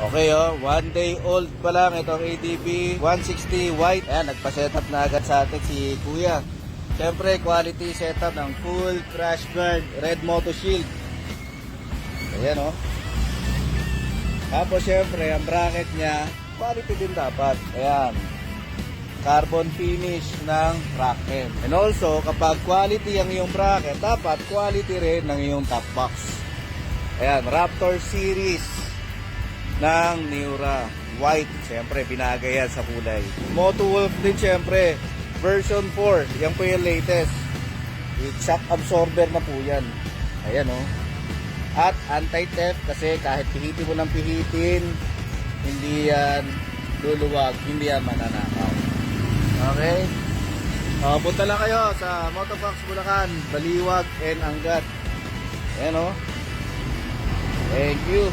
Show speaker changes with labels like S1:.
S1: Okay, oh, 1 day old pa lang itong ADB 160 white. Ayan, nagpa-setup na agad sa atin si Kuya. Siyempre, quality setup ng full crash guard, red moto shield. Ayan, oh. Tapos, siyempre, ang bracket niya, quality din dapat. Ayan. Carbon finish ng bracket. And also, kapag quality ang iyong bracket, dapat quality rin ng iyong top box. Ayan, Raptor series ng Miura white. Siyempre, binagay yan sa kulay. Moto Wolf din siyempre. Version 4. Yan po yung latest. With shock absorber na po yan. Ayan, oh. At anti-theft kasi kahit pihitin mo ng pihitin, hindi yan luluwag, hindi yan mananakaw. Okay? Punta lang kayo sa Motobox Bulacan, Baliwag and Angat. Ayan, oh. Thank you.